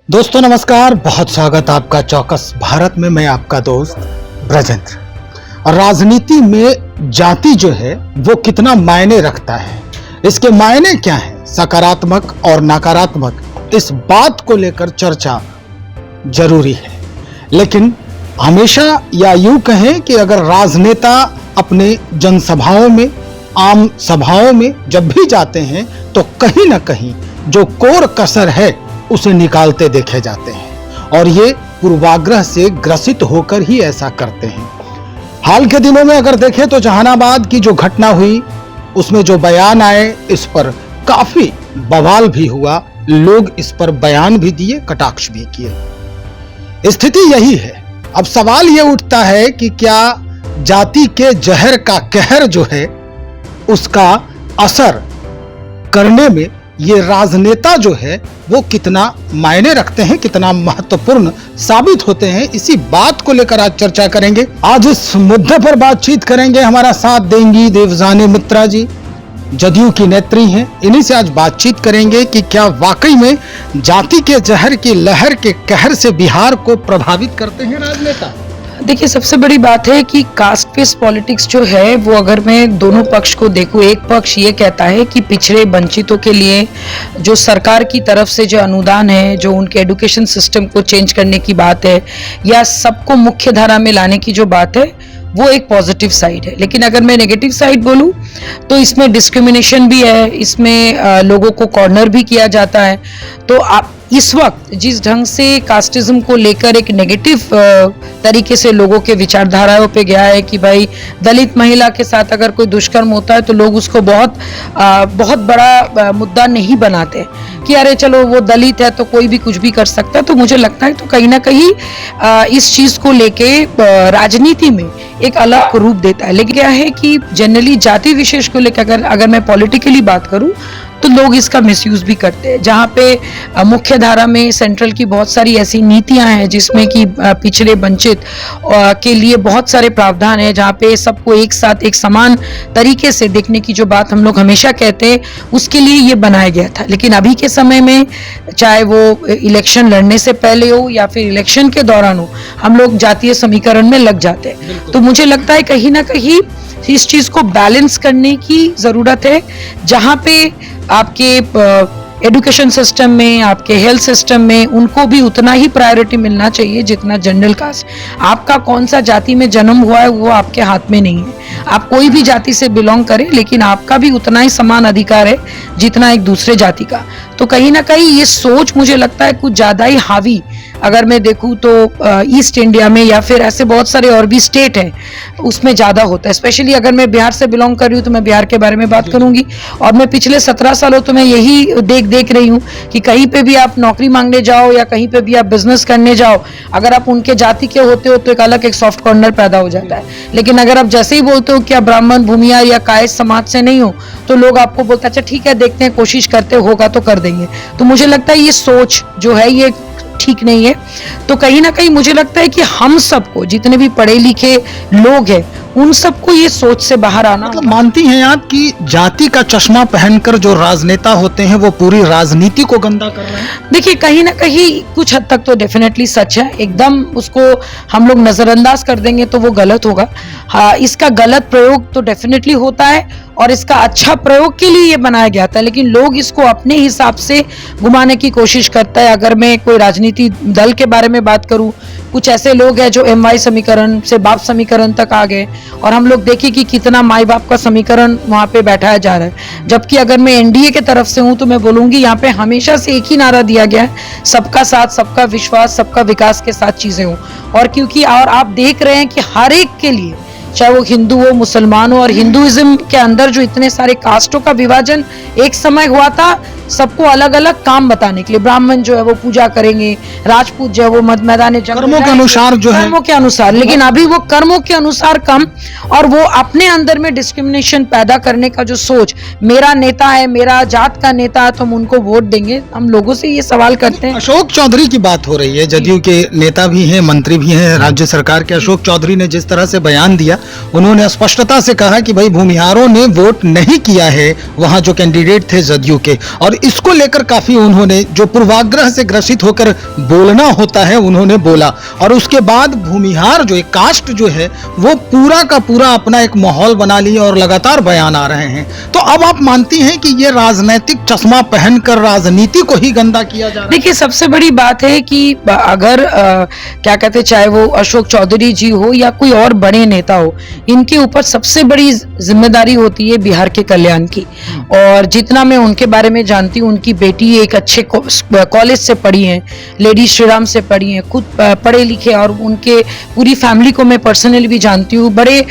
दोस्तों नमस्कार, बहुत स्वागत आपका चौकस भारत में। मैं आपका दोस्त ब्रजेंद्र। राजनीति में जाति जो है वो कितना मायने रखता है, इसके मायने क्या है, सकारात्मक और नकारात्मक, इस बात को लेकर चर्चा जरूरी है। लेकिन हमेशा या यूं कहें कि अगर राजनेता अपने जनसभाओं में, आम सभाओं में जब भी जाते हैं तो कहीं ना कहीं जो कोर कसर है उसे निकालते देखे जाते हैं, और ये पूर्वाग्रह से ग्रसित होकर ही ऐसा करते हैं। हाल के दिनों में अगर देखें तो जहानाबाद की जो घटना हुई उसमें जो बयान आए, इस पर काफी बवाल भी हुआ, लोग इस पर बयान भी दिए, कटाक्ष भी किए। स्थिति यही है। अब सवाल ये उठता है कि क्या जाति के जहर का कहर जो है उसका असर करने में ये राजनेता जो है वो कितना मायने रखते हैं, कितना महत्वपूर्ण साबित होते हैं, इसी बात को लेकर आज चर्चा करेंगे। आज इस मुद्दे पर बातचीत करेंगे, हमारा साथ देंगी देवजानी मित्रा जी, जदयू की नेत्री हैं। इन्हीं से आज बातचीत करेंगे कि क्या वाकई में जाति के जहर की लहर के कहर से बिहार को प्रभावित करते हैं राजनेता। देखिए, सबसे बड़ी बात है कि कास्ट बेस्ड पॉलिटिक्स जो है वो, अगर मैं दोनों पक्ष को देखूं, एक पक्ष ये कहता है कि पिछड़े वंचितों के लिए जो सरकार की तरफ से जो अनुदान है, जो उनके एजुकेशन सिस्टम को चेंज करने की बात है या सबको मुख्य धारा में लाने की जो बात है, वो एक पॉजिटिव साइड है। लेकिन अगर मैं नेगेटिव साइड बोलूं तो इसमें डिस्क्रिमिनेशन भी है, इसमें लोगों को कॉर्नर भी किया जाता है। तो आप इस वक्त जिस ढंग से कास्टिज्म को लेकर एक नेगेटिव तरीके से लोगों के विचारधाराओं पे गया है कि भाई दलित महिला के साथ अगर कोई दुष्कर्म होता है तो लोग उसको बहुत बड़ा मुद्दा नहीं बनाते कि अरे चलो वो दलित है तो कोई भी कुछ भी कर सकता है। तो मुझे लगता है तो कहीं ना कहीं इस चीज को लेके राजनीति में एक अलग रूप देता है। लेकिन क्या है कि जनरली जाति विशेष को लेकर अगर मैं पॉलिटिकली बात करूं तो लोग इसका मिसयूज भी करते हैं, जहाँ पे मुख्य धारा में सेंट्रल की बहुत सारी ऐसी नीतियां हैं जिसमें कि पिछड़े वंचित के लिए बहुत सारे प्रावधान है, जहाँ पे सबको एक साथ एक समान तरीके से देखने की जो बात हम लोग हमेशा कहते हैं, उसके लिए ये बनाया गया था। लेकिन अभी के समय में, चाहे वो इलेक्शन लड़ने से पहले हो या फिर इलेक्शन के दौरान हो, हम लोग जातीय समीकरण में लग जाते हैं। तो मुझे लगता है कहीं ना कहीं इस चीज को बैलेंस करने की जरूरत है, जहाँ पे आपके एजुकेशन सिस्टम में, आपके हेल्थ सिस्टम में उनको भी उतना ही प्रायोरिटी मिलना चाहिए जितना जनरल कास्ट। आपका कौन सा जाति में जन्म हुआ है वो आपके हाथ में नहीं है। आप कोई भी जाति से बिलोंग करें, लेकिन आपका भी उतना ही समान अधिकार है जितना एक दूसरे जाति का। तो कहीं ना कहीं ये सोच मुझे लगता है कुछ ज्यादा ही हावी, अगर मैं देखूं तो ईस्ट इंडिया में या फिर ऐसे बहुत सारे और भी स्टेट हैं उसमें ज़्यादा होता है। स्पेशली अगर मैं बिहार से बिलोंग कर रही हूँ तो मैं बिहार के बारे में बात करूंगी। और मैं पिछले 17 सालों तो मैं यही देख रही हूँ कि कहीं पे भी आप नौकरी मांगने जाओ या कहीं पे भी आप बिजनेस करने जाओ, अगर आप उनके जाति के होते हो तो एक अलग एक सॉफ्ट कॉर्नर पैदा हो जाता है। लेकिन अगर आप जैसे ही बोलते हो कि आप ब्राह्मण, भूमिया या कायस्थ समाज से नहीं हो तो लोग आपको बोलते हैं अच्छा ठीक है, देखते हैं, कोशिश करते, होगा तो कर देंगे। तो मुझे लगता है ये सोच जो है ये ठीक नहीं है। तो कहीं ना कहीं मुझे लगता है कि हम सबको, जितने भी पढ़े लिखे लोग हैं, उन सबको ये सोच से बाहर आना। मतलब मानती हैं आप कि जाति का चश्मा पहनकर जो राजनेता होते हैं वो पूरी राजनीति को गंदा कर रहे हैं? देखिए, कहीं ना कहीं कुछ हद तक तो डेफिनेटली सच है। एकदम उसको हम लोग नजरअंदाज कर देंगे तो वो गलत होगा। हाँ, इसका गलत प्रयोग तो डेफिनेटली होता है और इसका अच्छा प्रयोग के लिए ये बनाया गया था, लेकिन लोग इसको अपने हिसाब से घुमाने की कोशिश करता है। अगर मैं कोई राजनीति दल के बारे में बात करूं, कुछ ऐसे लोग हैं जो MY समीकरण से बाप समीकरण तक आ गए, और हम लोग देखें कि कितना माई बाप का समीकरण वहां पे बैठाया जा रहा है। जबकि अगर मैं NDA के तरफ से हूं तो मैं बोलूंगी यहाँ पे हमेशा से एक ही नारा दिया गया है, सबका साथ, सबका विश्वास, सबका विकास के साथ चीजें हों। और क्योंकि और आप देख रहे हैं कि हर एक के लिए, चाहे वो हिंदू हो, मुसलमान हो, और हिंदुइज्म के अंदर जो इतने सारे कास्टों का विभाजन एक समय हुआ था, सबको अलग अलग काम बताने के लिए। ब्राह्मण जो है वो पूजा करेंगे, राजपूत जो है वो मैदान कर्मों के अनुसार जो है, कर्मों के अनुसार। लेकिन अभी वो कर्मों के अनुसार कम, और वो अपने अंदर में डिस्क्रिमिनेशन पैदा करने का जो सोच, मेरा नेता है, मेरा जात का नेता है तो हम उनको वोट देंगे। हम लोगों से ये सवाल करते हैं। अशोक चौधरी की बात हो रही है, जदयू के नेता भी हैं, मंत्री भी हैं राज्य सरकार के। अशोक चौधरी ने जिस तरह से बयान दिया उन्होंने स्पष्टता से कहा कि भाई भूमिहारों ने वोट नहीं किया है वहां जो कैंडिडेट थे जदयू के, और इसको लेकर काफी उन्होंने जो पूर्वाग्रह से ग्रसित होकर बोलना होता है उन्होंने बोला। और उसके बाद भूमिहार जो एक कास्ट जो है वो पूरा का पूरा अपना एक माहौल बना लिया और लगातार बयान आ रहे हैं। तो अब आप मानती हैं कि ये राजनीतिक चश्मा पहनकर राजनीति को ही गंदा किया जा रहा है? देखिए, सबसे बड़ी बात है कि अगर क्या कहते, चाहे वो अशोक चौधरी जी हो या कोई और बड़े नेता हो, इनके ऊपर सबसे बड़ी जिम्मेदारी होती है बिहार के कल्याण की। और जितना मैं उनके बारे में जानती हूँ, उनकी बेटी एक अच्छे कॉलेज से पढ़ी है, लेडी श्रीराम से पढ़ी है, खुद पढ़े लिखे, और उनके पूरी फैमिली को मैं पर्सनली भी जानती हूँ, बड़े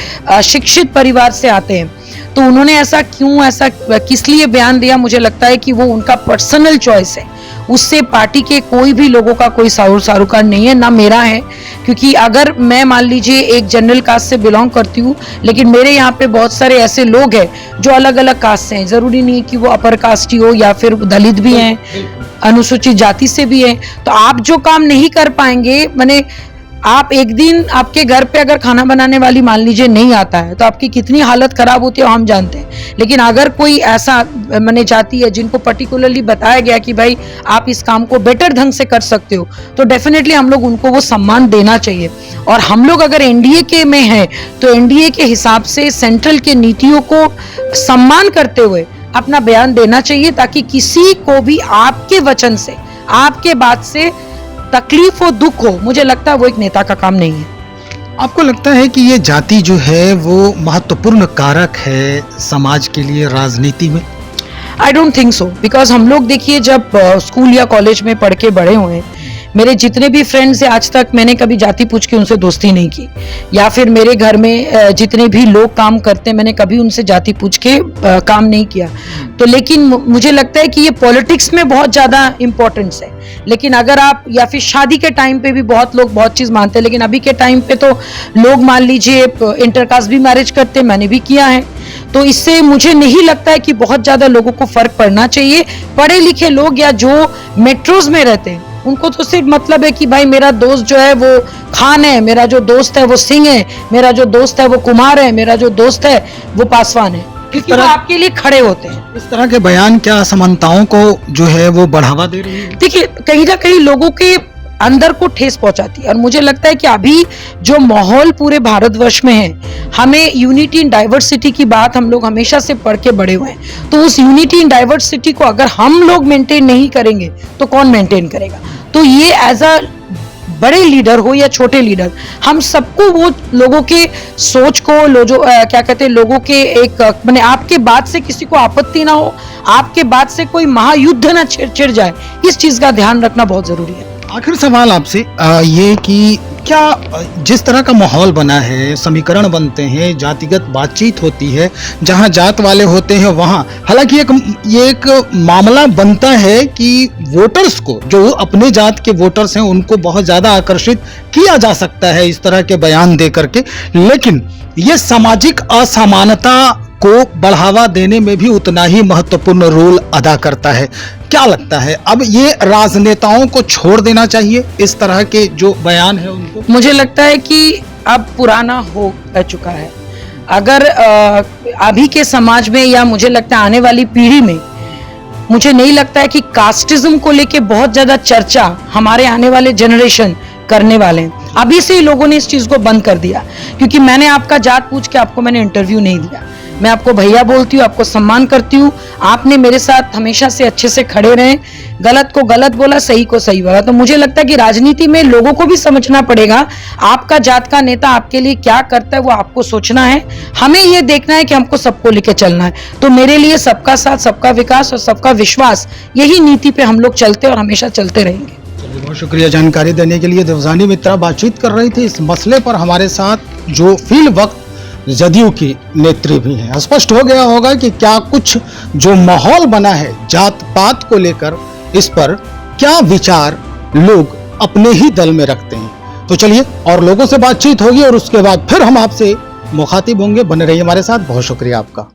शिक्षित परिवार से आते हैं। तो उन्होंने ऐसा किस लिए बयान दिया, मुझे लगता है कि वो उनका पर्सनल चॉइस है, उससे पार्टी के कोई भी लोगों का कोई सारोकार नहीं है, ना मेरा है। क्योंकि अगर मैं मान लीजिए एक जनरल कास्ट से बिलोंग करती हूँ, लेकिन मेरे यहाँ पे बहुत सारे ऐसे लोग हैं जो अलग अलग कास्ट से हैं, जरूरी नहीं कि वो अपर कास्ट ही हो, या फिर दलित भी हैं, अनुसूचित जाति से भी हैं। तो आप जो काम नहीं कर पाएंगे, माने आप एक दिन आपके घर पे अगर खाना बनाने वाली मान लीजिए नहीं आता है, तो आपकी कितनी हालत खराब होती है हम जानते हैं। लेकिन अगर कोई ऐसा माने जाती है जिनको पर्टिकुलरली बताया गया कि भाई आप इस काम को बेटर ढंग से कर सकते हो, तो डेफिनेटली हम लोग उनको वो सम्मान देना चाहिए। और हम लोग अगर एनडीए के में हैं, तो एनडीए के हिसाब से सेंट्रल के नीतियों को सम्मान करते हुए अपना बयान देना चाहिए, ताकि किसी को भी आपके वचन से, आपके बात से तकलीफ हो, दुख हो, मुझे लगता है वो एक नेता का काम नहीं है। आपको लगता है कि ये जाति जो है वो महत्वपूर्ण कारक है समाज के लिए राजनीति में? I don't think so, because हम लोग देखिए जब स्कूल या कॉलेज में पढ़ के बड़े हुए हैं, मेरे जितने भी फ्रेंड्स हैं आज तक मैंने कभी जाति पूछ के उनसे दोस्ती नहीं की, या फिर मेरे घर में जितने भी लोग काम करते हैं मैंने कभी उनसे जाति पूछ के काम नहीं किया। तो लेकिन मुझे लगता है कि ये पॉलिटिक्स में बहुत ज़्यादा इम्पोर्टेंस है। लेकिन अगर आप, या फिर शादी के टाइम पे भी बहुत लोग बहुत चीज़ मानते हैं, लेकिन अभी के टाइम पे तो लोग मान लीजिए इंटरकास्ट भी मैरिज करते हैं, मैंने भी किया है। तो इससे मुझे नहीं लगता है कि बहुत ज़्यादा लोगों को फर्क पड़ना चाहिए। पढ़े लिखे लोग या जो मेट्रोज में रहते हैं उनको तो सिर्फ मतलब है कि भाई मेरा दोस्त जो है वो खान है, मेरा जो दोस्त है वो सिंह है, मेरा जो दोस्त है वो कुमार है, मेरा जो दोस्त है वो पासवान है, क्योंकि वो आपके लिए खड़े होते हैं। इस तरह के बयान क्या असमानताओं को जो है वो बढ़ावा दे रही है? देखिए, कहीं ना कहीं लोगों के अंदर को ठेस पहुंचाती है। और मुझे लगता है कि अभी जो माहौल पूरे भारतवर्ष में है, हमें यूनिटी इन डाइवर्सिटी की बात हम लोग हमेशा से पढ़ के बड़े हुए हैं। तो उस यूनिटी इन डाइवर्सिटी को अगर हम लोग मेंटेन नहीं करेंगे तो कौन मेंटेन करेगा? तो ये एज अ बड़े लीडर हो या छोटे लीडर, हम सबको वो लोगों के सोच को क्या कहते हैं, लोगों के एक माने आपके बात से किसी को आपत्ति ना हो, आपके बात से कोई महायुद्ध ना छिड़ जाए, इस चीज का ध्यान रखना बहुत जरूरी है। आखिर सवाल आपसे ये कि क्या जिस तरह का माहौल बना है, समीकरण बनते हैं, जातिगत बातचीत होती है, जहां जात वाले होते हैं वहां, हालांकि ये एक मामला बनता है कि वोटर्स को, जो अपने जात के वोटर्स हैं, उनको बहुत ज्यादा आकर्षित किया जा सकता है इस तरह के बयान दे करके, लेकिन ये सामाजिक असमानता को बढ़ावा देने में भी उतना ही महत्वपूर्ण रोल अदा करता है। क्या लगता है अब ये राजनेताओं को छोड़ देना चाहिए इस तरह के जो बयान है उनको? मुझे लगता है कि अब पुराना हो चुका है। अगर अभी के समाज में, या मुझे लगता है आने वाली पीढ़ी में, मुझे नहीं लगता है कि कास्टिज्म को लेके बहुत ज्यादा चर्चा हमारे आने वाले जनरेशन करने वाले हैं। अभी से ही लोगों ने इस चीज को बंद कर दिया, क्योंकि मैंने आपका जात पूछ के आपको मैंने इंटरव्यू नहीं दिया। मैं आपको भैया बोलती हूँ, आपको सम्मान करती हूँ, आपने मेरे साथ हमेशा से अच्छे से खड़े रहे, गलत को गलत बोला, सही को सही बोला। तो मुझे लगता है कि राजनीति में लोगों को भी समझना पड़ेगा, आपका जात का नेता आपके लिए क्या करता है वो आपको सोचना है। हमें ये देखना है कि हमको सबको लेके चलना है। तो मेरे लिए सबका साथ, सबका विकास और सबका विश्वास, यही नीति पे हम लोग चलते और हमेशा चलते रहेंगे। बहुत शुक्रिया जानकारी देने के लिए। देवजानी मित्रा बातचीत कर रही थी इस मसले पर हमारे साथ, जो फील वक्त जदयू की नेत्री भी हैं। स्पष्ट हो गया होगा कि क्या कुछ जो माहौल बना है जात पात को लेकर, इस पर क्या विचार लोग अपने ही दल में रखते हैं। तो चलिए और लोगों से बातचीत होगी और उसके बाद फिर हम आपसे मुखातिब होंगे। बने रहिए हमारे साथ। बहुत शुक्रिया आपका।